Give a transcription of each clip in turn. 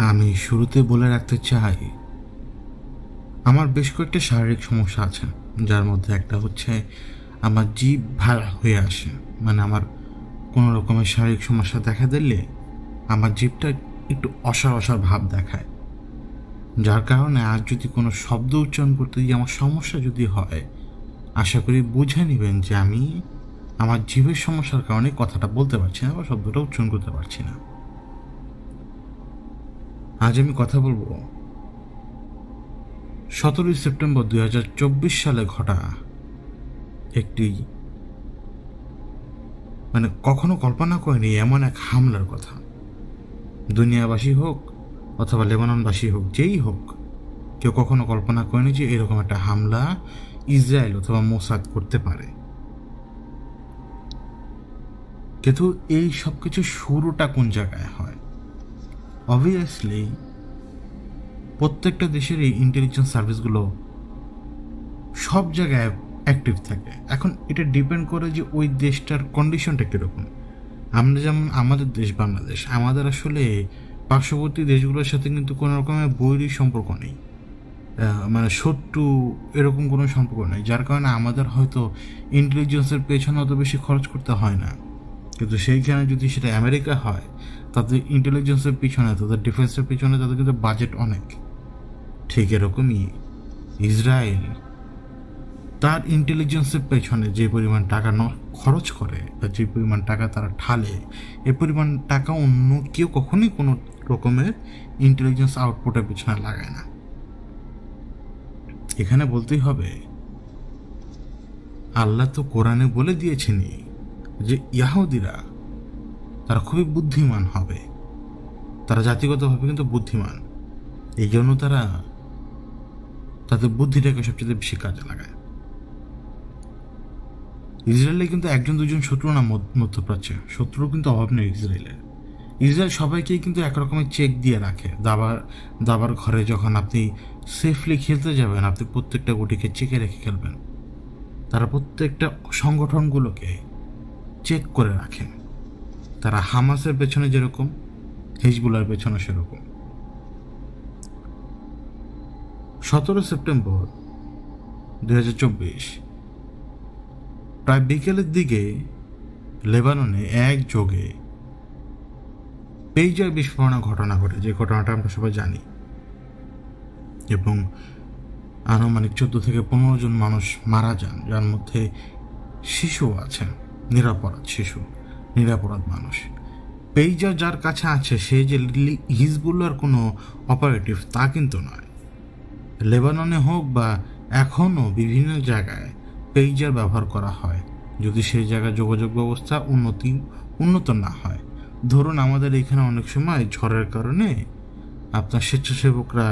আমি শুরুতে বলে রাখতে চাই, আমার বেশ কয়েকটা শারীরিক সমস্যা আছে, যার মধ্যে একটা হচ্ছে আমার জিভ ভার হয়ে আসে। মানে আমার কোনো রকমের শারীরিক সমস্যা দেখা দিলে আমার জিভটা একটু অসার অসার ভাব দেখায়, যার কারণে আজ যদি কোনো শব্দ উচ্চারণ করতে গিয়ে আমার সমস্যা যদি হয়, আশা করি বুঝে নেবেন যে আমি আমার জিভের সমস্যার কারণে কথাটা বলতে পারছি না বা শব্দটা উচ্চারণ করতে পারছি না। আজ আমি কথা বলবো 17 সেপ্টেম্বর 2024 সালে ঘটা একটি কখনো কল্পনা করেনি এমন এক হামলার কথা। দুনিয়াবাসী হোক অথবা লেবাননবাসী হোক, যেই হোক, কেউ কখনো কল্পনা করেনি যে এরকম একটা হামলা ইসরায়েল অথবা মোসাদ করতে পারে। কিন্তু এই সব কিছু শুরুটা কোন জায়গায় হয়? অবভিয়াসলি প্রত্যেকটা দেশের এই ইন্টেলিজেন্স সার্ভিসগুলো সব জায়গায় অ্যাক্টিভ থাকে। এখন এটা ডিপেন্ড করে যে ওই দেশটার কন্ডিশনটা কীরকম। আমরা যেমন আমাদের দেশ বাংলাদেশ, আমাদের আসলে পার্শ্ববর্তী দেশগুলোর সাথে কিন্তু কোনো রকমের বৈরী সম্পর্ক নেই, শত্রু এরকম কোনো সম্পর্ক নেই, যার কারণে আমাদের হয়তো ইন্টেলিজেন্সের পেছনে অত বেশি খরচ করতে হয় না। কিন্তু সেইখানে যদি সেটা আমেরিকা হয়, তাদের ইন্টেলিজেন্সের পিছনে, তাদের ডিফেন্সের পিছনে তাদের কিন্তু বাজেট অনেক। ঠিক এরকমই ইসরায়েল তার ইন্টেলিজেন্সের পেছনে যে পরিমাণ টাকা খরচ করে বা যে পরিমাণ টাকা তারা ঢালে, এ পরিমাণ টাকা অন্য কেউ কখনোই কোনো রকমের ইন্টেলিজেন্স আউটপুটের পেছনে লাগায় না। এখানে বলতেই হবে, আল্লাহ তো কোরআনে বলে দিয়েছেনই যে ইহুদিরা তারা খুবই বুদ্ধিমান হবে, তারা জাতিগতভাবে কিন্তু বুদ্ধিমান, এই জন্য তারা তাদের বুদ্ধিটাকে সবচেয়ে বেশি কাজে লাগায়। ইসরায়েলে কিন্তু একজন দুজন শত্রু না মধ্যপ্রাচ্যে, শত্রু কিন্তু অভাব নেই ইসরায়েলের। ইসরায়েল সবাইকেই কিন্তু একরকমের চেক দিয়ে রাখে। দাবার ঘরে যখন আপনি সেফলি খেলতে যাবেন, আপনি প্রত্যেকটা গুটিকে চেকে রেখে খেলবেন। তারা প্রত্যেকটা সংগঠনগুলোকে চেক করে রাখে। তারা হামাসের পেছনে যেরকম, হিজবুলের পেছনে সেরকম। 17 সেপ্টেম্বর 2024 প্রায় বিকেলের দিকে লেবাননে একযোগে পেইজার বিস্ফোরণের ঘটনা ঘটে, যে ঘটনাটা আমরা সবাই জানি, এবং আনুমানিক 14 থেকে 15 জন মানুষ মারা যান, যার মধ্যে শিশু আছে, নিরাপরাধ মানুষ। পেইজার যার কাছে আছে সে যে হিজবুল্লাহর কোনো অপারেটিভ তা কিন্তু নয়। লেবাননে হোক বা এখনও বিভিন্ন জায়গায় পেইজার ব্যবহার করা হয় যদি সেই জায়গায় যোগাযোগ ব্যবস্থা উন্নত না হয়। ধরুন আমাদের এখানে অনেক সময় ঝড়ের কারণে আপনার স্বেচ্ছাসেবকরা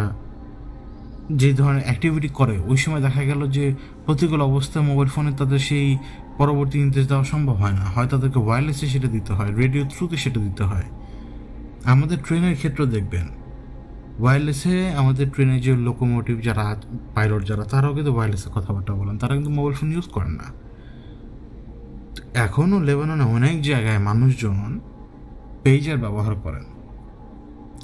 যে ধরনের অ্যাক্টিভিটি করে, ওই সময় দেখা গেল যে প্রতিকূল অবস্থায় মোবাইল ফোনে তাদের সেই পরবর্তী নির্দেশ দেওয়া সম্ভব হয় না, হয় তাদেরকে ওয়্যারলেসে সেটা দিতে হয়, রেডিও থ্রুতে সেটা দিতে হয়। আমাদের ট্রেনের ক্ষেত্রে দেখবেন ওয়্যারলেসে আমাদের ট্রেনের যে লোকোমোটিভ যারা পাইলট যারা, তারাও কিন্তু ওয়্যারলেসে কথাবার্তা বলেন, তারা কিন্তু মোবাইল ফোন ইউজ করেন না। এখনও লেবাননে অনেক জায়গায় মানুষজন পেইজার ব্যবহার করেন,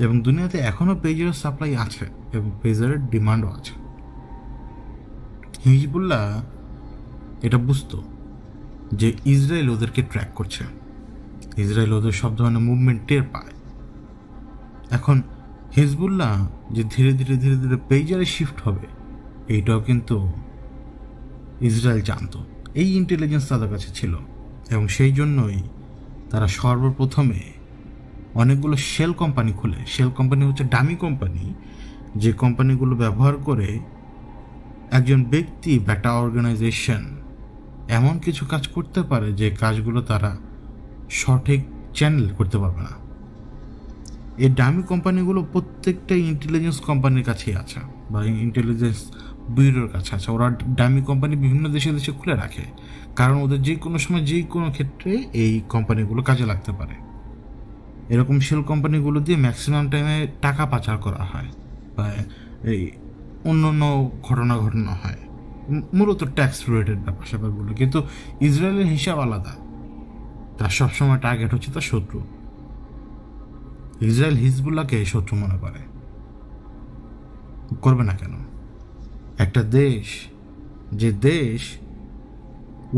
এবং দুনিয়াতে এখনও পেইজারের সাপ্লাই আছে এবং পেইজারের ডিমান্ডও আছে। হিজবুল্লাহ এটা বুঝতো যে ইসরায়েল ওদেরকে ট্র্যাক করছে, ইসরায়েল ওদের সব ধরনের মুভমেন্ট টের পায়। এখন হিজবুল্লাহ যে ধীরে ধীরে পেইজারে শিফট হবে, এইটাও কিন্তু ইসরায়েল জানতো, এই ইন্টেলিজেন্স তাদের কাছে ছিল, এবং সেই জন্যই তারা সর্বপ্রথমে অনেকগুলো শেল কোম্পানি খুলে। শেল কোম্পানি হচ্ছে ডামি কোম্পানি, যে কোম্পানিগুলো ব্যবহার করে একজন ব্যক্তি বা একটা অর্গানাইজেশন এমন কিছু কাজ করতে পারে যে কাজগুলো তারা সঠিক চ্যানেল করতে পারবে না। এই ডামি কোম্পানিগুলো প্রত্যেকটা ইন্টেলিজেন্স কোম্পানির কাছেই আছে বা ইন্টেলিজেন্স ব্যুরোর কাছে আছে। ওরা ডামি কোম্পানি বিভিন্ন দেশে খুলে রাখে, কারণ ওদের যে কোনো সময় যে কোনো ক্ষেত্রে এই কোম্পানিগুলো কাজে লাগতে পারে। এরকম শেল কোম্পানিগুলো দিয়ে ম্যাক্সিমাম টাইমে টাকা পাচার করা হয় বা এই অন্য ঘটনা হয়, মূলত ট্যাক্স রিলেটেড ব্যাপার স্যাপারগুলো। কিন্তু ইসরায়েলের হিসাব আলাদা, তার সবসময় টার্গেট হচ্ছে তার শত্রু। ইসরায়েল হিজবুল্লাহকে শত্রু মনে করে, করবে না কেন? একটা দেশ, যে দেশ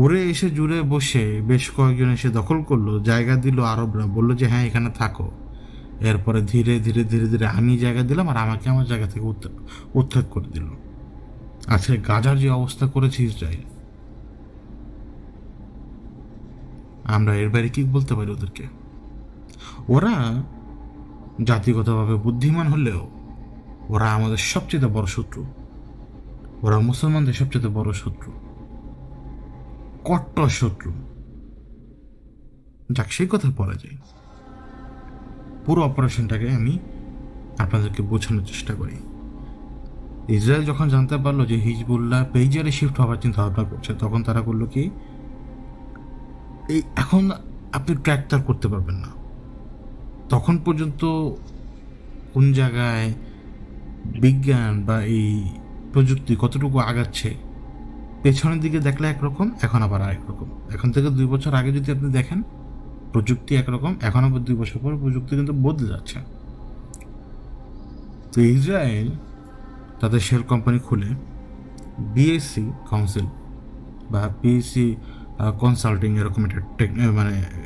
উড়ে এসে জুড়ে বসে বেশ কয়েকজন এসে দখল করলো, জায়গা দিল আরবরা, বললো যে হ্যাঁ এখানে থাকো, এরপরে ধীরে ধীরে ধীরে ধীরে আমি জায়গা দিলাম আর আমাকে আমার জায়গা থেকে উচ্ছেদ করে দিল। আজকে গাজার যে অবস্থা করেছে ইসরায়েল, আমরা এর বাইরে কি বলতে পারি ওদেরকে? ওরা জাতিগতভাবে বুদ্ধিমান হলেও ওরা আমাদের সবচেয়ে বড় শত্রু, ওরা মুসলমানদের সবচেয়ে বড় শত্রু, কট্টর শত্রু। যাক, সেই কথা বলা যায়। পুরো অপারেশনটাকে আমি আপনাদেরকে বোঝানোর চেষ্টা করি। ইসরায়েল যখন জানতে পারলো যে হিজবুল্লাহ পেইজারে শিফট হওয়ার চিন্তা ভাবনা করছে, তখন তারা করলো কি, এই এখন আপনি ট্র্যাক তার করতে পারবেন না। তখন পর্যন্ত কোন জায়গায় বিজ্ঞান বা এই প্রযুক্তি কতটুকু আগাচ্ছে, পেছনের দিকে দেখলে একরকম, এখন আবার আরেক রকম। এখন থেকে 2 বছর আগে যদি আপনি দেখেন, প্রযুক্তি একরকম, এখন আবার 2 বছর পর প্রযুক্তি কিন্তু বদলে যাচ্ছে। তো ইসরায়েল তাদের শেল কোম্পানি খুলে বিএসসি কাউন্সিল বা বিএসসি কনসাল্টিং এরকম একটা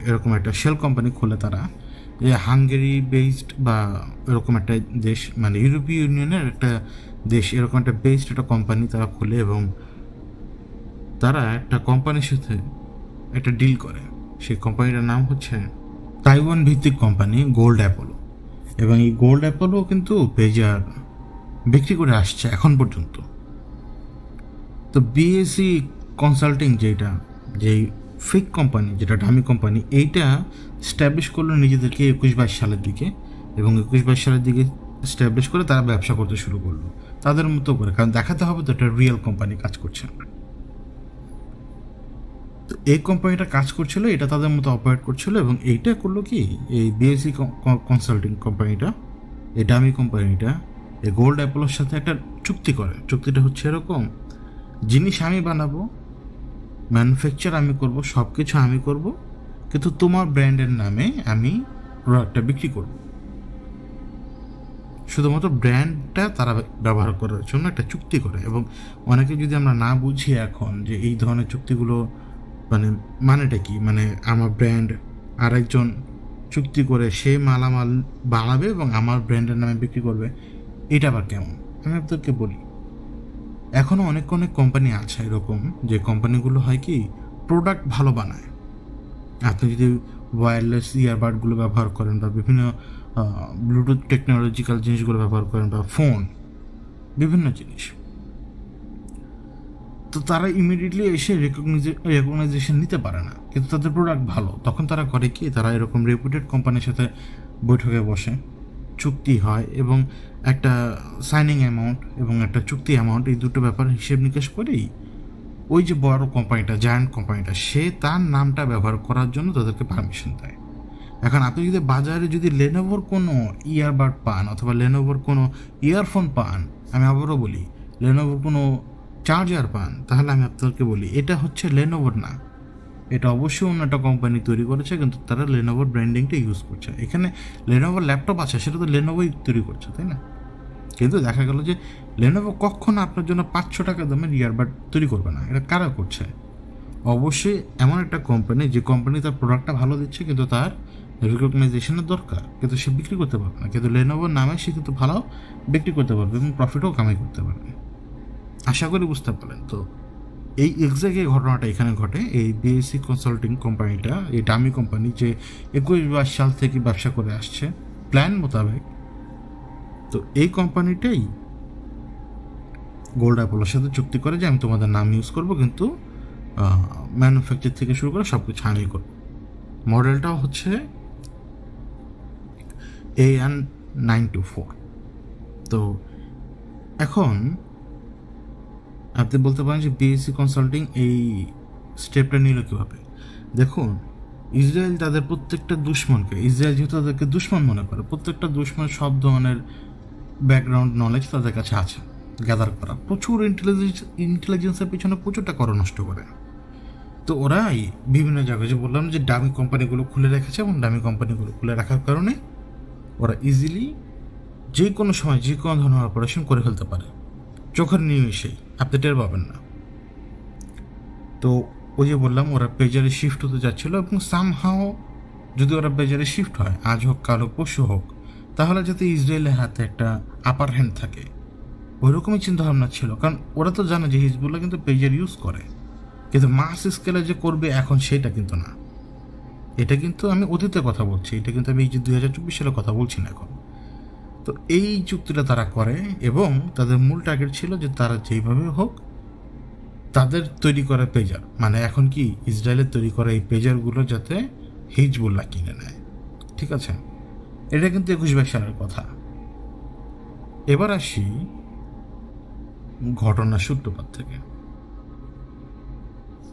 এরকম একটা শেল কোম্পানি খুলে তারা, যে হাঙ্গেরি বেসড বা এরকম একটা দেশ, মানে ইউরোপীয় ইউনিয়নের একটা দেশ, এরকম একটা বেসড একটা কোম্পানি তারা খুলে, এবং তারা একটা কোম্পানির সাথে একটা ডিল করে। সেই কোম্পানিটার নাম হচ্ছে তাইওয়ান ভিত্তিক কোম্পানি গোল্ড অ্যাপোলো। এবং এই গোল্ড অ্যাপোলো কিন্তু পেজার বিক্রি করে আসছে এখন পর্যন্ত। তো বিএসসি কনসাল্টিং যেটা, যেই ফেক কোম্পানি, যেটা দামি কোম্পানি, এইটা স্ট্যাবলিশ করলো নিজেদেরকে 21-22 সালের দিকে, এবং 21-22 সালের দিকে স্ট্যাবলিশ করে তারা ব্যবসা করতে শুরু করলো তাদের মতো করে, কারণ দেখাতে হবে তো একটা রিয়েল কোম্পানি কাজ করছে। তো এই কোম্পানিটা কাজ করছিল, এটা তাদের মতো অপারেট করছিল, এবং এইটা করলো কি, এই বিএসসি কনসাল্টিং কোম্পানিটা, এই দামি কোম্পানিটা এই গোল্ড অ্যাপোলোর সাথে একটা চুক্তি করে। চুক্তিটা হচ্ছে এরকম, জিনিস আমি বানাবো, ম্যানুফ্যাকচার আমি করব, সব কিছু আমি করব, কিন্তু তোমার ব্র্যান্ডের নামে আমি প্রোডাক্টটা বিক্রি করব। শুধুমাত্র ব্র্যান্ডটা তারা ব্যবহার করার জন্য একটা চুক্তি করে। এবং অনেকে যদি আমরা না বুঝি এখন যে এই ধরনের চুক্তিগুলো মানেটা কি, মানে আমার ব্র্যান্ড আর একজন চুক্তি করে সে মালামাল বানাবে এবং আমার ব্র্যান্ডের নামে বিক্রি করবে, এটা আবার কেমন? আমি আপনাদেরকে বলি, এখনও অনেক অনেক কোম্পানি আছে এরকম, যে কোম্পানিগুলো হয় কি, প্রোডাক্ট ভালো বানায়। আপনি যদি ওয়্যারলেস ইয়ারবাডগুলো ব্যবহার করেন বা বিভিন্ন ব্লুটুথ টেকনোলজিক্যাল জিনিসগুলো ব্যবহার করেন বা ফোন, বিভিন্ন জিনিস, তো তারা ইমিডিয়েটলি এসে রেকগনাইজেশন নিতে পারে না, কিন্তু তাদের প্রোডাক্ট ভালো। তখন তারা করে কি, তারা এরকম রেপুটেড কোম্পানির সাথে বৈঠকে বসে, চুক্তি হয়, এবং একটা সাইনিং অ্যামাউন্ট এবং একটা চুক্তি অ্যামাউন্ট, এই দুটো ব্যাপার হিসেব নিকেশ করেই ওই যে বড় কোম্পানিটা, জায়ান্ট কোম্পানিটা, সে তার নামটা ব্যবহার করার জন্য তাদেরকে পারমিশন দেয়। এখন আপনি যদি বাজারে যদি লেনোভোর কোনো ইয়ারবাড পান অথবা লেনোভোর কোনো ইয়ারফোন পান, আমি আবারও বলি লেনোভোর কোনো চার্জার পান, তাহলে আমি আপনাদেরকে বলি এটা হচ্ছে লেনোভোর না, এটা অবশ্যই অন্য একটা কোম্পানি তৈরি করেছে, কিন্তু তারা লেনোভোর ব্র্যান্ডিংটা ইউজ করছে। এখানে লেনোভোর ল্যাপটপ আছে, সেটা তো লেনোভোই তৈরি করছে, তাই না? কিন্তু দেখা গেল যে লেনোভো কখনো আপনার জন্য 500 টাকা দামের ইয়ারবাড তৈরি করবে না। এটা কারা করছে? অবশ্যই এমন একটা কোম্পানি, যে কোম্পানি তার প্রোডাক্টটা ভালো দিচ্ছে, কিন্তু তার রিকগনাইজেশনের দরকার, কিন্তু সে বিক্রি করতে পারবে না। কিন্তু লেনোভোর নামে সে কিন্তু ভালো বিক্রি করতে পারবে এবং প্রফিটও কামাই করতে পারবে। আশা করি বুঝতে পারলেন। তো এই এক্সাক্ট এই ঘটনাটা এখানে ঘটে। এই বিএসসি কনসাল্টিং কোম্পানিটা, এই দামি কোম্পানি, যে 21-22 সাল থেকে ব্যবসা করে আসছে প্ল্যান মোতাবেক, তো এই কোম্পানিটাই গোল্ড অ্যাপোলোর সাথে চুক্তি করে যে আমি তোমাদের নাম ইউজ করবো, কিন্তু ম্যানুফ্যাকচার থেকে শুরু করে সব কিছু আমি করবো। মডেলটাও হচ্ছে AN924। তো এখন আপনি বলতে পারেন যে বিএসসি কনসাল্টিং এই স্টেপটা নিল কীভাবে? দেখুন, ইসরায়েল তাদের প্রত্যেকটা দুশ্মনকে, ইসরায়েল যেহেতু তাদেরকে দুশ্মন মনে করে, প্রত্যেকটা দুশ্মনের সব ধরনের ব্যাকগ্রাউন্ড নলেজ তাদের কাছে আছে গ্যাদার করা। প্রচুর ইন্টেলিজেন্সের পিছনে প্রচুর টাকা নষ্ট করে। তো ওরাই বিভিন্ন জায়গায়, যে বললাম যে দামি কোম্পানিগুলো খুলে রেখেছে, এবং দামি কোম্পানিগুলো খুলে রাখার কারণে ওরা ইজিলি যে কোনো সময় যে কোনো ধরনের অপারেশন করে ফেলতে পারে, চোখের নিমেষেই, আপনি টের পাবেন না। তো ওই যে বললাম ওরা পেজারে শিফট হতে যাচ্ছিলো, এবং সামহাও যদি ওরা পেজারে শিফট হয়, আজ হোক কাল হোক পরশু হোক, তাহলে যাতে ইসরায়েলের হাতে একটা আপার হ্যান্ড থাকে, ওই রকমই চিন্তাভাবনা ছিল। কারণ ওরা তো জানে যে হিজবুল্লাহ কিন্তু পেজার ইউজ করে, কিন্তু মাস স্কেলে যে করবে এখন সেটা কিন্তু না। এটা কিন্তু আমি অতীতের কথা বলছি, এটা কিন্তু আমি এই যে 2024 সালের কথা বলছি না এখন। তো এই চুক্তিটা তারা করে, এবং তাদের মূল টার্গেট ছিল যে তারা যেইভাবে হোক তাদের তৈরি করা পেজার, মানে এখন কি ইসরায়েলের তৈরি করা এই পেজারগুলো যাতে হিজবুল্লাহ কিনে নেয়। ঠিক আছে, এটা কিন্তু 21 সালের কথা। এবার আসি ঘটনার সূত্রপাত থেকে।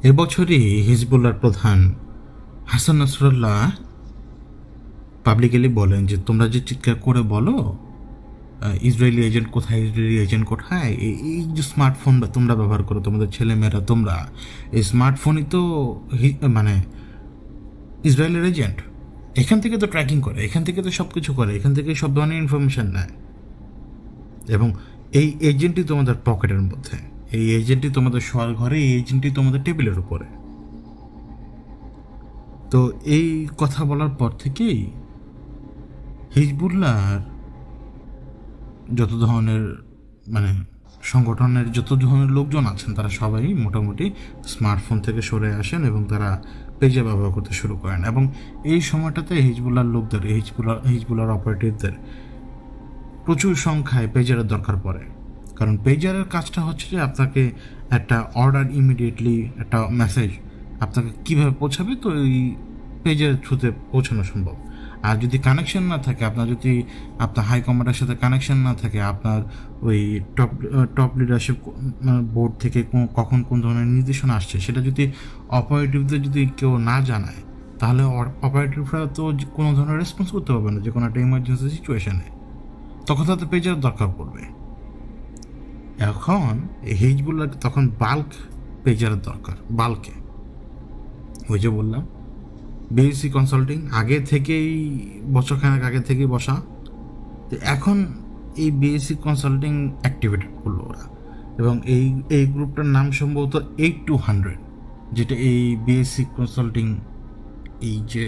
এবছরই হিজবুল্লাহর প্রধান হাসান নাসরুল্লাহ পাবলিকলি বলেন যে তোমরা যে চিৎকার করে বলো ইসরায়েলি এজেন্ট কোথায়, ইসরায়েলি এজেন্ট কোথায়, এই যে স্মার্টফোন তোমরা ব্যবহার করো, তোমাদের ছেলেমেয়েরা, তোমরা এই স্মার্টফোনই তো মানে ইসরায়েলের এজেন্ট। এখান থেকে তো ট্র্যাকিং করে, এখান থেকে তো সব কিছু করে, এখান থেকে সব ধরনের ইনফরমেশান নেয়, এবং এই এজেন্টই তোমাদের পকেটের মধ্যে, এই এজেন্টই তোমাদের শোয়ার ঘরে, এই এজেন্টই তোমাদের টেবিলের উপরে। তো এই কথা বলার পর থেকেই হিজবুল্লাহর যত ধরনের মানে সংগঠনের যত ধরনের লোকজন আছেন তারা সবাই মোটামুটি স্মার্টফোন থেকে সরে আসেন এবং তারা পেজে ব্যবহার করতে শুরু করেন। এবং এই সময়টাতে হিজবুল্লাহর লোকদের, হিজবুল্লাহর অপারেটিভদের প্রচুর সংখ্যায় পেজারের দরকার পড়ে। কারণ পেজারের কাজটা হচ্ছে যে আপনাকে একটা অর্ডার ইমিডিয়েটলি, একটা মেসেজ আপনাকে কীভাবে পৌঁছাবে, তো এই পেজারের থ্রুতে পৌঁছানো সম্ভব। আর যদি কানেকশন না থাকে, আপনার হাই কমান্ডের সাথে কানেকশন না থাকে, আপনার ওই টপ লিডারশিপ বোর্ড থেকে কখন কোন ধরনের নির্দেশনা আসছে সেটা যদি অপারেটিভদের যদি কেউ না জানায়, তাহলে অপারেটিভরা তো কোনো ধরনের রেসপন্স করতে পারবে না যে কোনো একটা ইমার্জেন্সি সিচুয়েশানে, তখন তাদের পেজার দরকার পড়বে। এখন হিজবুল্লাহ তখন বাল্ক পেজারের দরকার, বাল্কে। ওই যে বললাম বিএসসি কনসাল্টিং আগে থেকেই, বছরখানেক আগে থেকেই বসা, তো এখন এই বিএসসি কনসাল্টিং অ্যাক্টিভেটেড করলো ওরা, এবং এই গ্রুপটার নাম সম্ভবত 8200, যেটা এই বিএসসি কনসাল্টিং এই যে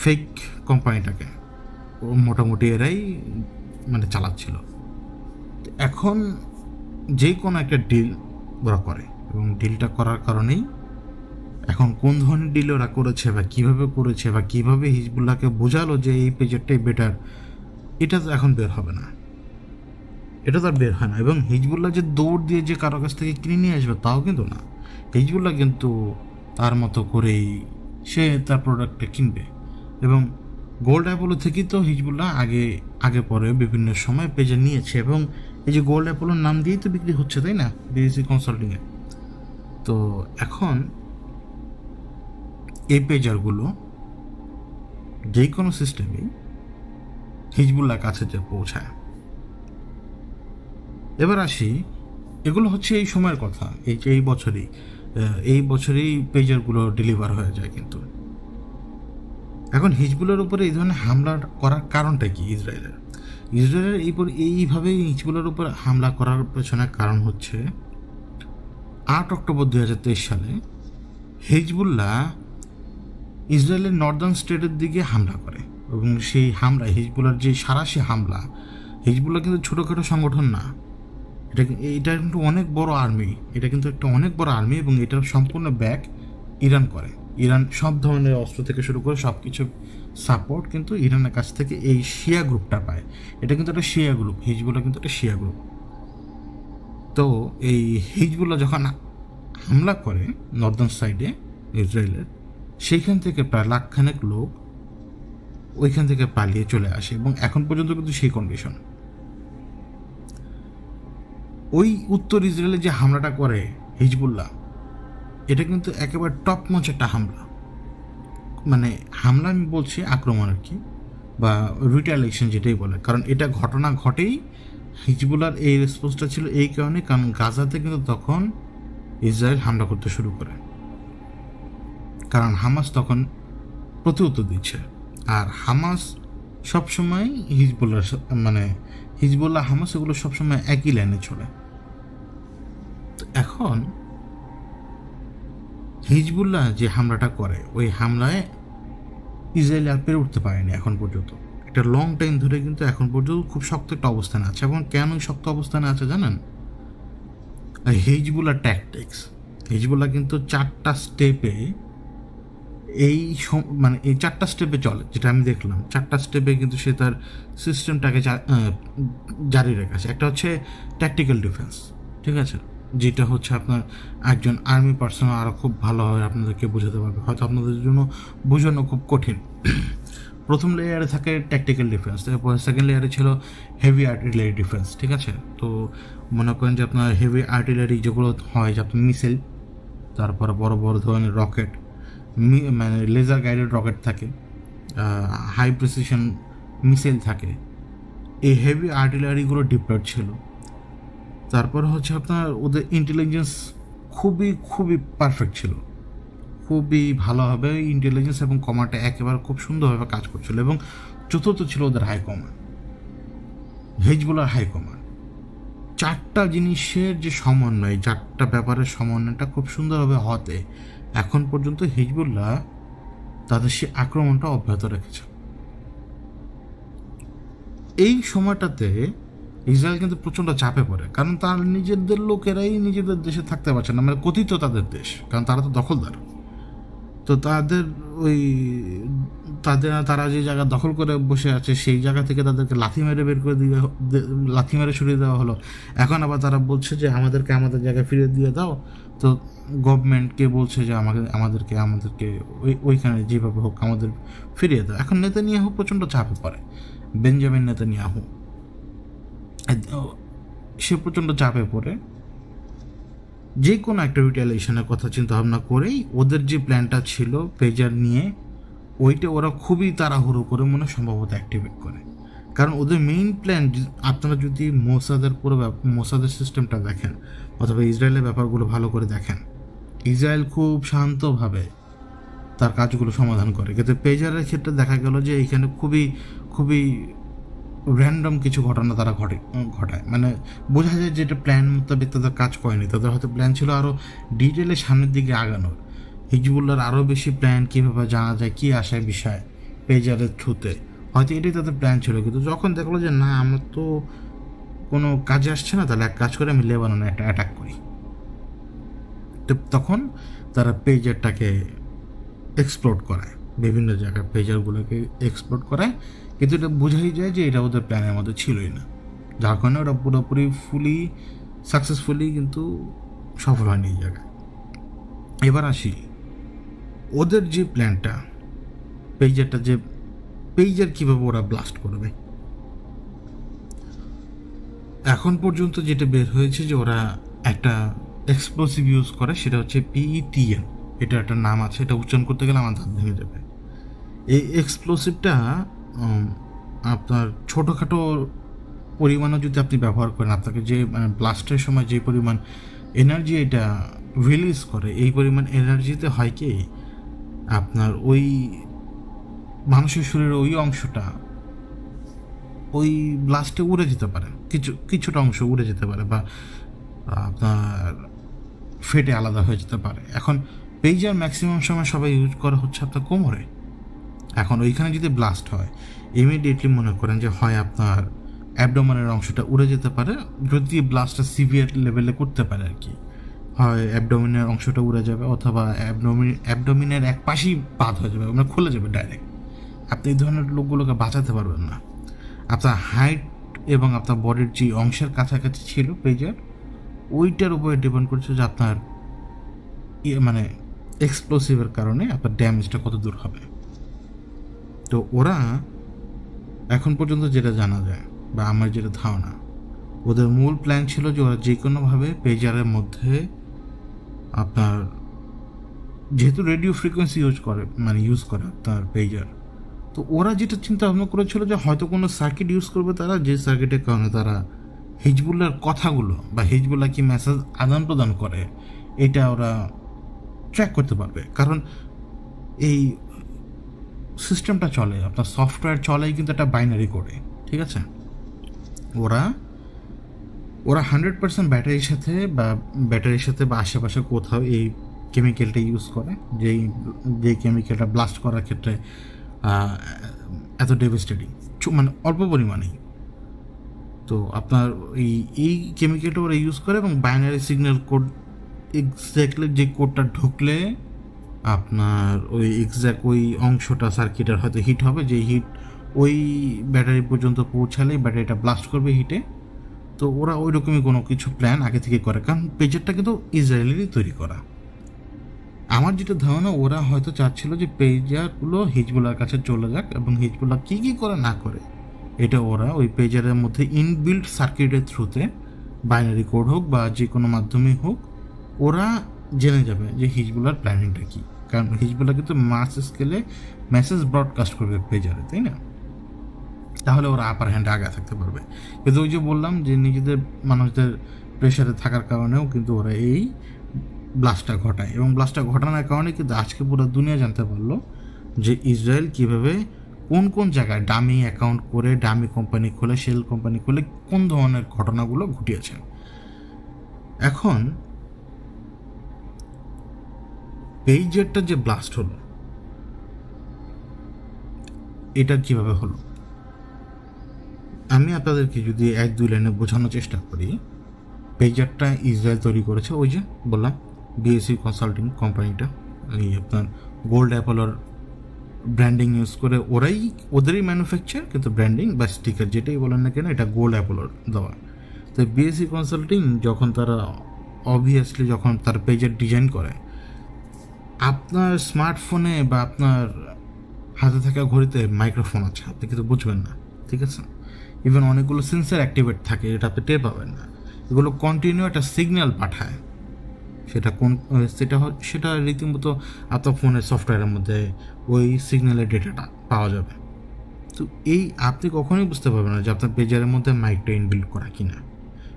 ফেক কোম্পানিটাকে মোটামুটি এরাই মানে চালাচ্ছিল। এখন যে কোনো একটা ডিল ওরা করে, এবং ডিলটা করার কারণেই এখন কোন ধরনের ডিল ওরা করেছে বা কীভাবে করেছে বা কীভাবে হিজবুল্লাহকে বোঝালো যে এই পেজেরটাই বেটার, এটা তো এখন বের হবে না, এটা তো আর বের হয় না। এবং হিজবুল্লাহ যে দৌড় দিয়ে যে কারো কাছ থেকে কিনে নিয়ে আসবে তাও কিন্তু না, হিজবুল্লাহ কিন্তু তার মতো করেই সে তার প্রোডাক্টটা কিনবে। এবং গোল্ড অ্যাপোলো থেকেই তো হিজবুল্লাহ আগে পরে বিভিন্ন সময় পেজে নিয়েছে, এবং এই যে গোল্ড অ্যাপোলোর নাম দিয়েই তো বিক্রি হচ্ছে, তাই না, বিএসসি কনসাল্টিংয়ে। তো এখন এই পেজারগুলো যে কোনো সিস্টেমেই হিজবুল্লাহ কাছে যে পৌঁছায়। এবার আসি, এগুলো হচ্ছে এই সময়ের কথা, এই বছরেই পেজারগুলো ডেলিভার হয়ে যায়। কিন্তু এখন হিজবুল্লাহর উপরে এই ধরনের হামলা করার কারণটা কি? ইসরায়েলের এইভাবেই হিজবুল্লাহর উপর হামলা করার পেছনে কারণ হচ্ছে 8 অক্টোবর 2023 সালে হিজবুল্লাহ ইসরায়েলের নর্দার্ন স্টেটের দিকে হামলা করে, এবং সেই হামলা হিজবুল্লাহর যে সাঁড়াশি হামলা, হিজবুল্লাহ কিন্তু ছোটোখাটো সংগঠন না, এটা কিন্তু অনেক বড় আর্মি, এটা কিন্তু একটা অনেক বড় আর্মি, এবং এটার সম্পূর্ণ ব্যাক ইরান করে। ইরান সব ধরনের অস্ত্র থেকে শুরু করে সব কিছু সাপোর্ট কিন্তু ইরানের কাছ থেকে এই শিয়া গ্রুপটা পায়। এটা কিন্তু একটা শিয়া গ্রুপ, হিজবুল্লাহ কিন্তু একটা শিয়া গ্রুপ। তো এই হিজবুল্লাহ যখন হামলা করে নর্দার্ন সাইডে ইসরায়েলের, সেইখান থেকে প্রায় লাখখানেক লোক ওইখান থেকে পালিয়ে চলে আসে, এবং এখন পর্যন্ত কিন্তু সেই কন্ডিশন। ওই উত্তর ইসরায়েলে যে হামলাটা করে হিজবুল্লাহ, এটা কিন্তু একেবারে টপ নচ একটা হামলা, মানে হামলা আমি বলছি আক্রমণ আর কি, বা রিটালিয়েশন যেটাই বলে। কারণ এটা ঘটনা ঘটেই হিজবুল্লাহর এই রেসপন্সটা ছিল এই কারণে, কারণ গাজাতে কিন্তু তখন ইসরায়েল হামলা করতে শুরু করে, কারণ হামাস তখন প্রতিউত্তর দিচ্ছে। আর হামাস সবসময় মানে হিজবুল্লাহ হামাস এগুলো সবসময় একই লাইনে চলে। তো এখন হিজবুল্লাহ যে হামলাটা করে, ওই হামলায় ইসরায়েল আর পেরে উঠতে পারেনি এখন পর্যন্ত। একটা লং টাইম ধরে কিন্তু এখন পর্যন্ত খুব শক্ত একটা অবস্থানে আছে। এবং কেন শক্ত অবস্থানে আছে জানেন? Hezbollah tactics. হিজবুল্লাহ কিন্তু 4টা স্টেপে মানে এই 4টা স্টেপে চলে, যেটা আমি দেখলাম। 4টা স্টেপে কিন্তু সে তার সিস্টেমটাকে জারি রেখেছে। একটা হচ্ছে ট্যাকটিক্যাল ডিফেন্স, ঠিক আছে, যেটা হচ্ছে আপনার একজন আর্মি পার্সন আরও খুব ভালোভাবে আপনাদেরকে বোঝাতে পারবে, হয়তো আপনাদের জন্য বোঝানো খুব কঠিন। প্রথম লেয়ারে থাকে ট্যাকটিক্যাল ডিফেন্স, তারপর সেকেন্ড লেয়ারে ছিল হেভি আর্টিলারি ডিফেন্স, ঠিক আছে। তো মনে করেন যে আপনার হেভি আর্টিলারি যেগুলো হয়, যে আপনার মিসাইল, তারপরে বড় বড় ধরনের রকেট, মানে লেজার গাইডেড রকেট থাকে, হাই প্রিসিশন মিসাইল থাকে, এই হেভি আর্টিলারিগুলো ডিপ্লয়েড ছিল। তারপর হচ্ছে আপনার ওদের ইন্টেলিজেন্স খুবই খুবই পারফেক্ট ছিল, খুবই ভালোভাবে ইন্টেলিজেন্স এবং কমান্ডটা একেবারে খুব সুন্দরভাবে কাজ করছিল। এবং চতুর্থ ছিল ওদের হাই কমান্ড, হিজবুল্লাহর হাই কমান্ড। 4টা জিনিসের যে সমন্বয়, 4টা ব্যাপারের সমন্বয়টা খুব সুন্দরভাবে হতে এখন পর্যন্ত হিজবুল্লাহ তাদের সে আক্রমণটা অব্যাহত রেখেছে। এই সময়টাতে ইসরায়েল কিন্তু প্রচণ্ড চাপে পড়ে, কারণ তার নিজেদের লোকেরাই নিজেদের দেশে থাকতে পারছে না, মানে কথিত তাদের দেশ, কারণ তারা তো দখলদার। তো তারা যে জায়গা দখল করে বসে আছে, সেই জায়গা থেকে তাদেরকে লাথি মেরে সরিয়ে দেওয়া হলো। এখন আবার তারা বলছে যে আমাদেরকে আমাদের জায়গায় ফিরিয়ে দিয়ে দাও। তো গভর্নমেন্টকে বলছে যে আমাদেরকে ওইখানে যেভাবে হোক আমাদের ফিরিয়ে দাও। এখন নেতানিয়াহু প্রচণ্ড চাপে পড়ে, বেঞ্জামিন নেতানিয়াহু সে প্রচণ্ড চাপে পড়ে। যে কোনো একটা রিটেলিয়েশনের কথা চিন্তা ভাবনা করেই ওদের যে প্ল্যানটা ছিল পেজার নিয়ে, ওইটা ওরা খুবই তাড়াহুড়ো করে মনে সম্ভবত অ্যাক্টিভেট করে। কারণ ওদের মেইন প্ল্যান, আপনারা যদি মোসাদের সিস্টেমটা দেখেন অথবা ইসরায়েলের ব্যাপারগুলো ভালো করে দেখেন, ইসরায়েল খুব শান্তভাবে তার কাজগুলো সমাধান করে। কিন্তু পেজারের ক্ষেত্রে দেখা গেল যে এইখানে খুবই খুবই র্যান্ডম কিছু ঘটনা তারা ঘটায়। মানে বোঝা যায় যে এটা প্ল্যান মোতাবেক তাদের কাজ করেনি। তাদের হয়তো প্ল্যান ছিল আরও ডিটেলে সামনের দিকে আগানোর, হিজবুল্লাহর আরও বেশি প্ল্যান কীভাবে জানা যায়, কী আসার বিষয় পেজারের থ্রুতে, হয়তো এটাই তাদের প্ল্যান ছিল। কিন্তু যখন দেখলো যে না, আমার তো কোনো কাজে আসছে না, তাহলে এক কাজ করে আমি লেবাননে একটা অ্যাটাক করি। তো তখন তারা পেজারটাকে এক্সপ্লোর করায়, বিভিন্ন জায়গায় পেজারগুলোকে এক্সপ্লোর করায়। কিন্তু এটা বোঝাই যায় যে এটা ওদের প্ল্যানের মধ্যে ছিলই না, যার কারণে ওরা পুরোপুরি সাকসেসফুলি কিন্তু সফল হয়নি এই জায়গায়। এবার আসি ওদের যে প্ল্যানটা, পেজার কীভাবে ওরা ব্লাস্ট করবে। এখন পর্যন্ত যেটা বের হয়েছে যে ওরা একটা এক্সপ্লোসিভ ইউজ করে, সেটা হচ্ছে PETN। এটা একটা নাম আছে, এটা উচ্চারণ করতে গেলে আমার দাঁত ভেঙে যাবে। এই এক্সপ্লোসিভটা আপনার ছোটোখাটো পরিমাণও যদি আপনি ব্যবহার করেন, আপনাকে যে মানে ব্লাস্টের সময় যে পরিমাণ এনার্জি এটা রিলিজ করে, এই পরিমাণ এনার্জিতে হয় কি আপনার ওই মানুষের শরীরের ওই অংশটা ওই ব্লাস্টে উড়ে যেতে পারে, কিছুটা অংশ উড়ে যেতে পারে, বা আপনার ফেটে আলাদা হয়ে যেতে পারে। এখন পেজার ম্যাক্সিমাম সময় সবাই ইউজ করা হচ্ছে আপনার কোমরে। এখন ওইখানে যদি ব্লাস্ট হয়, ইমিডিয়েটলি মনে করেন যে হয় আপনার অ্যাবডোমেনের অংশটা উড়ে যেতে পারে, যদি ব্লাস্টটা সিভিয়ার লেভেলে করতে পারে আর কি, হয় অ্যাবডোমিনের অংশটা উড়ে যাবে, অথবা অ্যাবডোমিনের এক পাশেই বাদ হয়ে যাবে, মানে খুলে যাবে ডাইরেক্ট। আপনি এই ধরনের লোকগুলোকে বাঁচাতে পারবেন না। আপনার হাইট এবং আপনার বডির যে অংশের কাছাকাছি ছিল পেজার, ওইটার উপরে ডিপেন্ড করছে যে আপনার মানে এক্সপ্লোসিভের কারণে আপনার ড্যামেজটা কত দূর হবে। তো ওরা এখন পর্যন্ত যেটা জানা যায় বা আমার যেটা ধারণা, ওদের মূল প্ল্যান ছিল যে ওরা যে কোনোভাবে পেজারের মধ্যে আপনার, যেহেতু রেডিও ফ্রিকোয়েন্সি ইউজ করে আপনার পেজার, তো ওরা যেটা চিন্তা ভাবনা করেছিল যে হয়তো কোনো সার্কিট ইউজ করবে তারা, যে সার্কিটের কারণে তারা হিজবুল্লাহর কথাগুলো বা হিজবুল্লাহ কি মেসেজ আদান প্রদান করে এটা ওরা ট্র্যাক করতে পারবে। কারণ এই সিস্টেমটা চলে, আপনার সফটওয়্যার চলেই কিন্তু একটা বাইনারি কোডে, ঠিক আছে? ওরা 100% ব্যাটারির সাথে বা আশেপাশে কোথাও এই কেমিক্যালটা ইউজ করে, যেই কেমিক্যালটা ব্লাস্ট করার ক্ষেত্রে এত ডেভাস্টেটিং, মানে অল্প পরিমাণেই। তো আপনার এই কেমিক্যালটা ওরা ইউজ করে এবং বাইনারি সিগন্যাল কোড এক্স্যাক্টলি যে কোডটা ঢুকলে আপনার ওই অংশটা সার্কিটের হয়তো হিট হবে, যে হিট ওই ব্যাটারি পর্যন্ত পৌঁছালেই ব্যাটারিটা ব্লাস্ট করবে হিটে। তো ওরা ওই রকমই কোনো কিছু প্ল্যান আগে থেকে করে, কারণ পেজারটা কিন্তু ইসরায়েলেরই তৈরি করা। আমার যেটা ধারণা, ওরা হয়তো চাচ্ছিল যে পেজারগুলো হিজবুল্লাহর কাছে চলে যাক, এবং হিজবুল্লাহ কী কী করে না করে এটা ওরা ওই পেজারের মধ্যে ইনবিল্ট সার্কিটের থ্রুতে, বাইনারি কোড হোক বা যে কোনো মাধ্যমে হোক, ওরা জেনে যাবে যে হিজবুল্লাহর প্ল্যানিংটা কী। কারণ হিজবুল্লাহ কিন্তু মাস স্কেলে মেসেজ ব্রডকাস্ট করবে পেজারে, তাই না? তাহলে ওরা আপার হ্যান্ডে আগে থাকতে পারবে। কিন্তু ওই যে বললাম যে নিজেদের মানুষদের প্রেশারে থাকার কারণেও কিন্তু ওরা এই ব্লাস্টটা ঘটায়, এবং ব্লাস্টটা ঘটানোর কারণে কিন্তু আজকে পুরো দুনিয়া জানতে পারলো যে ইসরায়েল কীভাবে কোন কোন জায়গায় ডামি অ্যাকাউন্ট করে, ডামি কোম্পানি খুলে, শেল কোম্পানি খুলে কোন ধরনের ঘটনাগুলো ঘটিয়েছে। এখন পেজেরটা যে ব্লাস্ট হলো, এটা কিভাবে হলো আমি আপনাদেরকে যদি 1-2 লাইনে বোঝানোর চেষ্টা করি। পেজারটা ইসরায়েল তৈরি করেছে, ওই যে বললাম বিএসসি কনসাল্টিং কোম্পানিটা, এই আপনার গোল্ড অ্যাপোলোর ব্র্যান্ডিং ইউজ করে, ওদেরই ম্যানুফ্যাকচার, কিন্তু ব্র্যান্ডিং বা স্টিকার যেটাই বলেন না কেন, এটা গোল্ড অ্যাপোলোর দেওয়া। তো বিএসসি কনসাল্টিং যখন তার পেজের ডিজাইন করে, আপনার স্মার্টফোনে বা আপনার হাতে থাকা ঘড়িতে মাইক্রোফোন আছে, আপনি কিন্তু বুঝবেন না, ঠিক আছে? ইভেন অনেকগুলো সেন্সার অ্যাক্টিভেট থাকে, এটা আপনি টের পাবেন না। এগুলো কন্টিনিউ একটা সিগন্যাল পাঠায়, সেটা রীতিমতো আপনার ফোনের সফটওয়্যারের মধ্যে ওই সিগন্যালের ডেটাটা পাওয়া যাবে। তো আপনি কখনোই বুঝতে পারবেন না যে আপনার পেজারের মধ্যে মাইকটা ইনবিল্ড করা কিনা,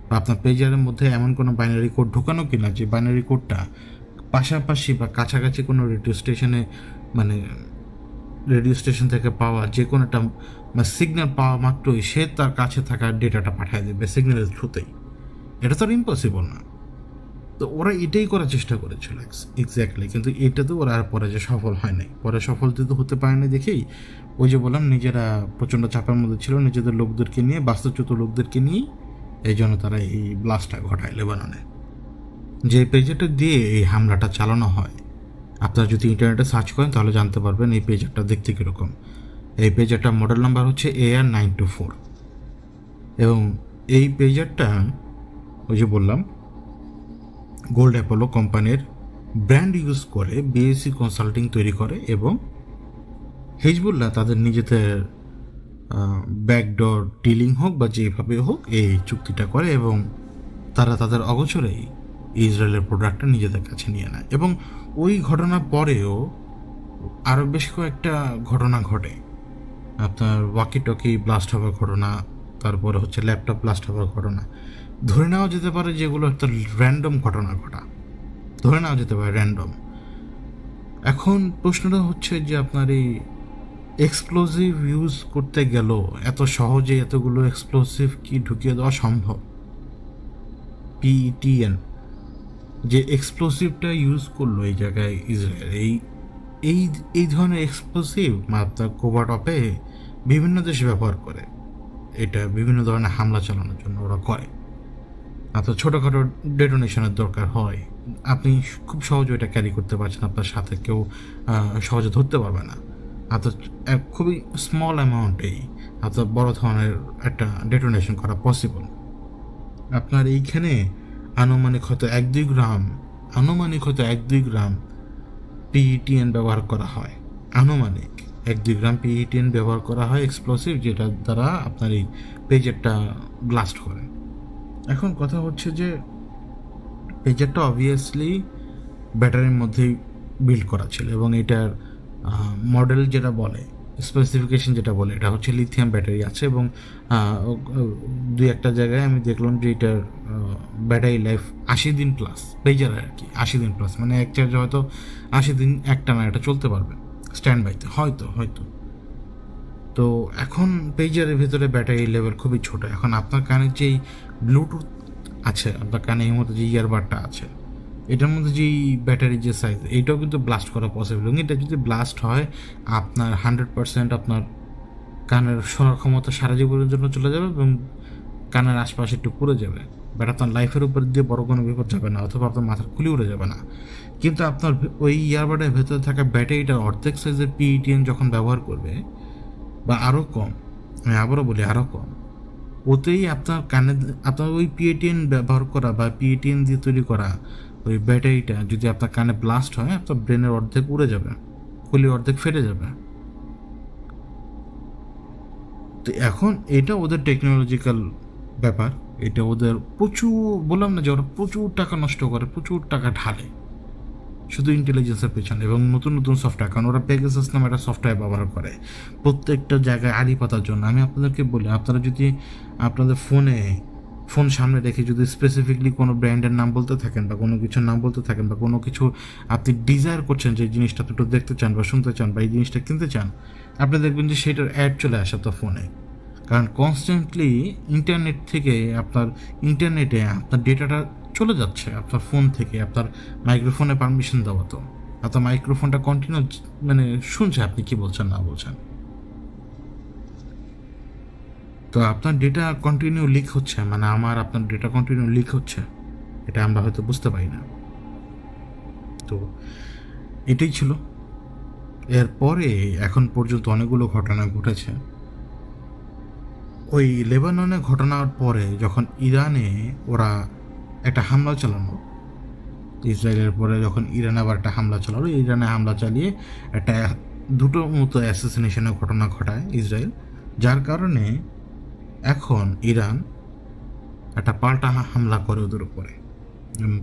বা আপনার পেজারের মধ্যে এমন কোনো বাইনারি কোড ঢোকানো কিনা যে বাইনারি কোডটা পাশাপাশি বা কাছাকাছি কোনো রেডিও স্টেশন থেকে পাওয়া যে কোনো একটা সিগন্যাল পাওয়া মাত্রই সে তার কাছে থাকা ডেটাটা পাঠিয়ে দেবে সিগন্যালের থ্রুতেই। এটা তো আর ইম্পসিবল না। তো ওরা এটাই করার চেষ্টা করেছিল এক্স্যাক্টলি, কিন্তু এটাতে ওরা আর পরে যে সফল হয় নাই, পরে সফল তো হতে পারেনি দেখেই ওই যে বললাম, নিজেরা প্রচণ্ড চাপের মধ্যে ছিল, নিজেদের লোকদেরকে নিয়ে, বাস্তুচ্যুত লোকদেরকে নিয়েই, এই জন্য তারা এই ব্লাস্টটা ঘটায় লেবাননে। যে পেজারটা দিয়ে এই হামলাটা চালানো হয়, আপনারা যদি ইন্টারনেটে সার্চ করেন তাহলে জানতে পারবেন এই পেজারটা দেখতে কীরকম। এই পেজারটার মডেল নাম্বার হচ্ছে AR924, এবং এই পেজারটা ওই যে বললাম গোল্ড অ্যাপোলো কোম্পানির ব্র্যান্ড ইউজ করে বিএসসি কনসাল্টিং তৈরি করে, এবং হিজবুল্লাহ তাদের নিজেদের ব্যাকডোর ডিলিং হোক বা যেভাবে হোক এই চুক্তিটা করে, এবং তারা তাদের অগোচরেই ইসরায়েলের প্রোডাক্টটা নিজেদের কাছে নিয়ে নেয়। এবং ওই ঘটনার পরেও আরও বেশ কয়েকটা ঘটনা ঘটে। আপনার ওয়াকি টকি ব্লাস্ট হওয়ার ঘটনা, তারপরে হচ্ছে ল্যাপটপ ব্লাস্ট হওয়ার ঘটনা। ধরে নেওয়া যেতে পারে যেগুলো একটা র্যান্ডম ঘটনা ধরে নেওয়া যেতে পারে র্যান্ডম। এখন প্রশ্নটা হচ্ছে যে আপনার এই এক্সপ্লোসিভ ইউজ করতে গেল এত সহজে এতগুলো এক্সপ্লোসিভ কি ঢুকিয়ে দেওয়া সম্ভব? PETN যে এক্সপ্লোসিভটা ইউজ করলো এই জায়গায় ইসরায়েল, এই ধরনের এক্সপ্লোসিভ আপনার কোভারটপে বিভিন্ন দেশ ব্যবহার করে, এটা বিভিন্ন ধরনের হামলা চালানোর জন্য ওরা করে। আপনার ছোটোখাটো ডেটোনেশনের দরকার হয়, আপনি খুব সহজে এটা ক্যারি করতে পারছেন, আপনার সাথে কেউ সহজে ধরতে পারবে না। আপনার খুবই স্মল অ্যামাউন্টেই আপনার বড় ধরনের একটা ডেটোনেশন করা পসিবল। আপনার এইখানে আনুমানিক হয়তো 1-2 গ্রাম PETN ব্যবহার করা হয়, আনুমানিক 1-2 গ্রাম PETN ব্যবহার করা হয় এক্সপ্লোসিভ, যেটা দ্বারা আপনার এই পেজারটা ব্লাস্ট করে। এখন কথা হচ্ছে যে পেজারটা অবভিয়াসলি ব্যাটারির মধ্যেই বিল্ড করা ছিল, এবং এটার মডেল যেটা বলে, স্পেসিফিকেশন যেটা বলে, এটা হচ্ছে লিথিয়াম ব্যাটারি আছে, এবং 2-1 জায়গায় আমি দেখলাম যে এটার ব্যাটারি লাইফ 80 দিন প্লাস, পেজার আর কি 80 দিন প্লাস, মানে এক চার্জে হয়তো 80 দিন একটা না এটা চলতে পারবে। স্ট্যান্ড বাইতে, হয়তো হয়তো। তো এখন পেজারের ভেতরে ব্যাটারি লেভেল খুবই ছোট। এখন আপনার কানে যেই ব্লুটুথ আছে, আপনার কানে এই মধ্যে যে ইয়ারবাডটা আছে, এটার মধ্যে যেই ব্যাটারির যে সাইজ, এইটাও কিন্তু ব্লাস্ট করা পসিবল। এবং এটা যদি ব্লাস্ট হয়, আপনার 100% আপনার কানের শোনার ক্ষমতা সারা জীবনের জন্য চলে যাবে এবং কানের আশপাশে একটু পুড়ে যাবে। বাট আপনার লাইফের উপর দিয়ে বড় কোনো বিপদ যাবে না, অথবা আপনার মাথার খুলি উড়ে যাবে না। কিন্তু আপনার ওই ইয়ারবাডের ভেতরে থাকা ব্যাটারিটা অর্ধেক সাইজের পিইটিএন যখন ব্যবহার করবে, বা আরও কম, আমি আবারও বলি আরও কম, ওতেই আপনার কানে, আপনার ওই পিএটিএন ব্যবহার করা বা পিএটিএন দিয়ে তৈরি করা ওই ব্যাটারিটা যদি আপনার কানে ব্লাস্ট হয়, আপনার ব্রেনের অর্ধেক উড়ে যাবে, খুলি অর্ধেক ফেটে যাবে। তো এখন এটা ওদের টেকনোলজিক্যাল ব্যাপার, এটা ওদের প্রচুর, বললাম না যে ওরা প্রচুর টাকা নষ্ট করে, প্রচুর টাকা ঢালে শুধু ইন্টেলিজেন্সের পেছনে, এবং নতুন নতুন সফটওয়্যার। কারণ ওরা পেগাসাস নামে একটা সফটওয়্যার ব্যবহার করে প্রত্যেকটা জায়গায় আড়ি পাতার জন্য। আমি আপনাদেরকে বলি, আপনারা যদি আপনাদের ফোন সামনে রেখে যদি স্পেসিফিকলি কোনো ব্র্যান্ডের নাম বলতে থাকেন, বা কোনো কিছুর নাম বলতে থাকেন, বা কোনো কিছু আপনি ডিজায়ার করছেন যে জিনিসটা আপনি একটু দেখতে চান বা শুনতে চান বা এই জিনিসটা কিনতে চান, আপনি দেখবেন যে সেটার অ্যাড চলে আসে তো ফোনে। কারণ কনস্ট্যান্টলি ইন্টারনেট থেকে ইন্টারনেটে আপনার ডেটাটা চলে যাচ্ছে আপনার ফোন থেকে, আপনার মাইক্রোফোনে পারমিশন দেওয়া, তো আপনার মাইক্রোফোনটা কন্টিনিউ মানে শুনছে আপনি কি বলছেন না বলছেন। তো আপনার ডেটা কন্টিনিউ লিক হচ্ছে, মানে আপনার ডেটা কন্টিনিউ লিক হচ্ছে, এটা আমরা হয়তো বুঝতে পারি না। তো এটাই ছিল। এরপরে এখন পর্যন্ত অনেকগুলো ঘটনা ঘটেছে। ওই লেবাননে ঘটনার পরে যখন ইরানে ওরা একটা হামলা চালানো, ইসরায়েলের পরে যখন ইরানে আবার একটা হামলা চালালো, ইরানে হামলা চালিয়ে একটা দুটো মতো অ্যাসেসিনেশনের ঘটনা ঘটায় ইসরায়েল, যার কারণে এখন ইরান একটা পাল্টা হামলা করে ওদের উপরে।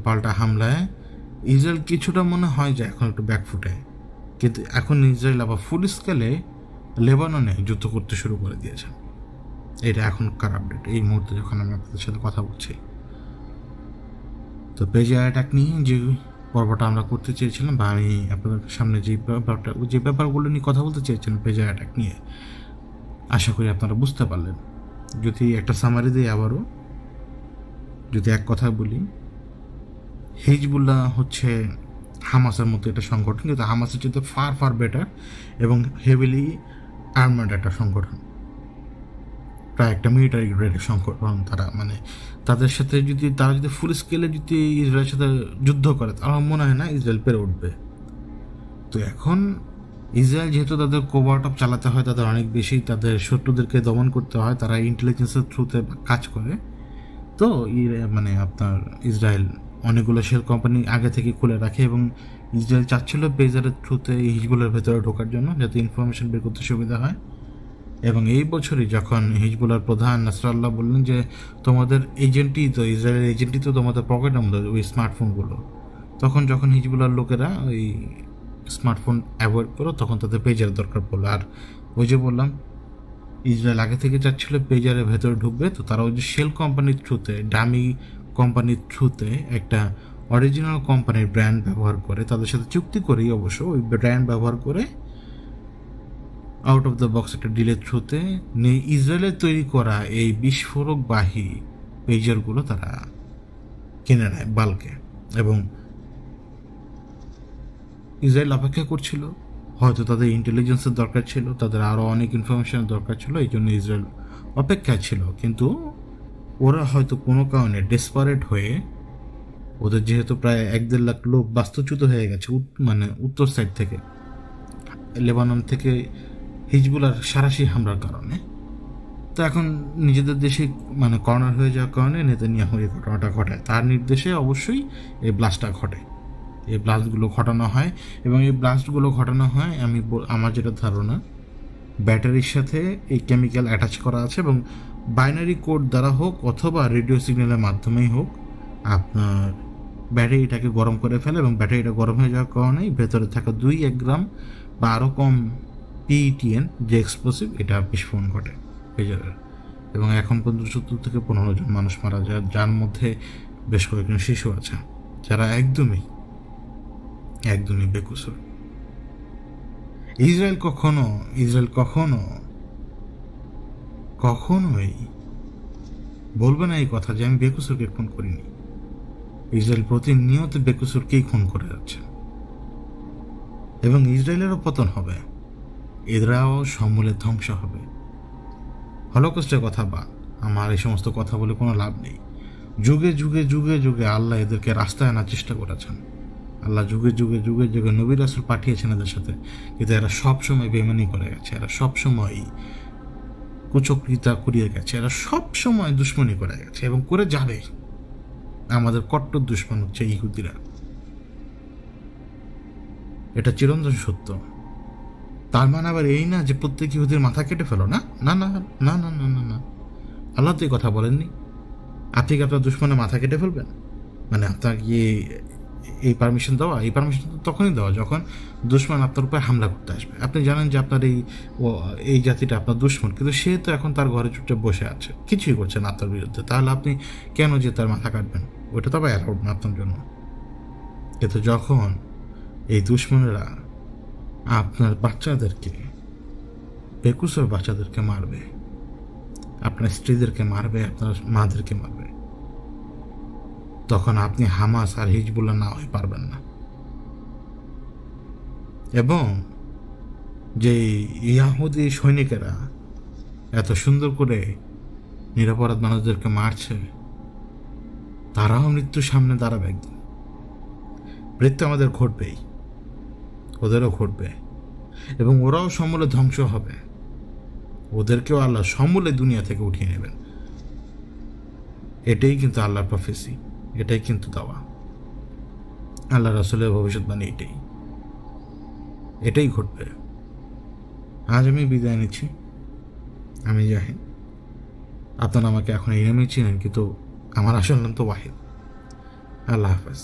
পাল্টা হামলায় ইসরায়েল কিছুটা মনে হয় যে এখন একটু ব্যাকফুটে, কিন্তু এখন ইসরায়েল আবার ফুল স্কেলে লেবাননে যুদ্ধ করতে শুরু করে দিয়েছে। এটা এখনকার আপডেট, এই মুহূর্তে যখন আমি আপনাদের সাথে কথা বলছি। তো পেজার অ্যাটাক নিয়ে যে পর্বটা আমরা করতে চেয়েছিলাম, বা আমি আপনাদের সামনে যে ব্যাপারগুলো নিয়ে কথা বলতে চেয়েছিলাম পেজার অ্যাটাক নিয়ে, আশা করি আপনারা বুঝতে পারলেন। যদি একটা সামারি দিই আবারও, যদি এক কথা বলি, হিজবুল্লাহ হচ্ছে হামাসের মতো একটা সংগঠন, কিন্তু হামাসের চেয়ে ফার ফার বেটার এবং হেভিলি আর্মার্ড একটা সংগঠন, প্রায় একটা মিলিটারি গ্রেডের সংগঠন। তারা মানে তারা যদি ফুল স্কেলে যদি ইসরায়েলের সাথে যুদ্ধ করে, আমার মনে হয় না ইসরায়েল পেরে উঠবে। তো এখন ইসরায়েল যেহেতু তাদের কোভার্ট অফ চালাতে হয়, তাদের অনেক বেশি তাদের শত্রুদেরকে দমন করতে হয়, তারা ইন্টেলিজেন্সের থ্রুতে কাজ করে। তো মানে আপনার ইসরায়েল অনেকগুলো শেল কোম্পানি আগে থেকে খুলে রাখে, এবং ইসরায়েল চাচ্ছিল পেজারের থ্রুতে হিজবুলের ভেতরে ঢোকার জন্য, যাতে ইনফরমেশন বের করতে সুবিধা হয়। এবং এই বছরই যখন হিজবুলের প্রধান নাসরাল্লাহ বললেন যে তোমাদের এজেন্টই তো, ইসরায়েলের এজেন্টই তো তোমাদের পকেটের মধ্যে ওই স্মার্টফোনগুলো, তখন যখন হিজবুলার লোকেরা ওই স্মার্টফোন অ্যাভয়েড করো, তখন তাদের পেজার দরকার পড়লো। আর ওই যে বললাম, ইসরায়েল আগে থেকে চাচ্ছিল পেজারের ভেতরে ঢুকবে, তো তারা ওই যে শেল কোম্পানির থ্রুতে, ডামি কোম্পানির থ্রুতে একটা অরিজিনাল কোম্পানির ব্র্যান্ড ব্যবহার করে, তাদের সাথে চুক্তি করেই অবশ্য ওই ব্র্যান্ড ব্যবহার করে আউট অফ দ্য বক্স একটা ডিলের থ্রুতে ইসরায়েলের তৈরি করা এই বিস্ফোরকবাহী পেজারগুলো তারা কিনে নেয় বাল্কে। এবং ইসরায়েল অপেক্ষা করছিল, হয়তো তাদের ইন্টেলিজেন্সের দরকার ছিল, তাদের আরও অনেক ইনফরমেশনের দরকার ছিল, এই জন্য ইসরায়েল অপেক্ষায় ছিল। কিন্তু ওরা হয়তো কোনো কারণে ডেসপারেট হয়ে, ওদের যেহেতু প্রায় 1-1.5 লাখ লোক বাস্তুচ্যুত হয়ে গেছে মানে উত্তর সাইড থেকে, লেবানন থেকে হিজবুলার সারাশি হামলার কারণে, তো এখন নিজেদের দেশে মানে কর্নার হয়ে যাওয়ার কারণে নেতানিয়াহু এই ঘটনাটা ঘটায়। তার নির্দেশে অবশ্যই এই ব্লাস্টটা ঘটে, এই ব্লাস্টগুলো ঘটানো হয়। এবং এই ব্লাস্টগুলো ঘটানো হয়, আমার যেটা ধারণা, ব্যাটারির সাথে এই কেমিক্যাল অ্যাটাচ করা আছে, এবং বাইনারি কোড দ্বারা হোক অথবা রেডিও সিগন্যালের মাধ্যমেই হোক আপনার ব্যাটারিটাকে গরম করে ফেলে, এবং ব্যাটারিটা গরম হয়ে যাওয়ার কারণেই ভেতরে থাকা 2-1 গ্রাম বা আরও কম পিইটিএন যে এক্সপ্লোসিভ, এটা বিস্ফোরণ ঘটে পেজারের। এবং এখন পর্যন্ত 17 থেকে 15 জন মানুষ মারা যায়, যার মধ্যে বেশ কয়েকজন শিশু আছে যারা একদমই বেকসুর। ইসরায়েল কখনো কখনোই বলবে না এই কথা যে আমি বেকুসুরকে খুন করিনি। ইসরায়েল প্রতিনিয়ত বেকুসুরকেই খুন করে যাচ্ছে, এবং ইসরায়েলেরও পতন হবে, এরাও সমূলে ধ্বংস হবে। হলোকস্টের কথা বা আমার এই সমস্ত কথা বলে কোনো লাভ নেই। যুগে যুগে যুগে যুগে আল্লাহ এদেরকে রাস্তায় আনার চেষ্টা করেছেন। আল্লাহ যুগে যুগে যুগে যুগে নবী রাসূল পাঠিয়েছেন এদের সাথে, কিন্তু এরা সবসময় বেমানি করে গেছে, এরা সবসময় কুচক্রিতা করিয়ে গেছে, এরা সবসময় দুশ্মনী করে গেছে এবং করে যাবে। আমাদের কট্টর দুশ্মন হচ্ছে ইহুদিরা, এটা চিরন্তন সত্য। তার মানে আবার এই না যে প্রত্যেক ইহুদির মাথা কেটে ফেলো, না না না না না না না না, আল্লাহ তো এই কথা বলেননি। আপনি কি আপনার দুশ্মনের মাথা কেটে ফেলবেন? মানে আপনার এই পারমিশন দেওয়া, এই পারমিশন তো তখনই দেওয়া যখন দুশ্মন আপনার উপর হামলা করতে আসবে। আপনি জানেন যে আপনার এই জাতিটা আপনার দুশ্মন, কিন্তু সে তো এখন তার ঘরে চুপচাপ বসে আছে, কিছুই করছে না আপনার বিরুদ্ধে, তাহলে আপনি কেন যে তার মাথা কাটবেন? ওটা তো আবার অ্যালাউড না আপনার জন্য। কিন্তু যখন এই দুশ্মনেরা আপনার বাচ্চাদেরকে, বেকুসর বাচ্চাদেরকে মারবে, আপনার স্ত্রীদেরকে মারবে, আপনার মাদেরকে মারবে, তখন আপনি হামাস আর হিজবুল্লাহ না হয়ে পারবেন না। এবং যে ইয়াহুদি সৈনিকেরা এত সুন্দর করে নিরপরাধ মানুষদেরকে মারছে, তারাও মৃত্যুর সামনে দাঁড়াবে একদিন। মৃত্যু আমাদের ঘটবেই, ওদেরও ঘটবে, এবং ওরাও সমূলে ধ্বংস হবে। ওদেরকেও আল্লাহ সমূলে দুনিয়া থেকে উঠিয়ে নেবেন। এটাই কিন্তু আল্লাহর প্রফেসি, এটাই কিন্তু দাওয়া, আল্লাহ রাসূলের ভবিষ্যৎবাণী এটাই ঘটবে। আজ আমি বিদায় নিচ্ছি, আমি জাহিদ। আপনারা আমাকে এখন এই নামেই চিনেন, কিন্তু আমার আসল নাম তো ওয়াহিদ। আল্লাহ হাফেজ।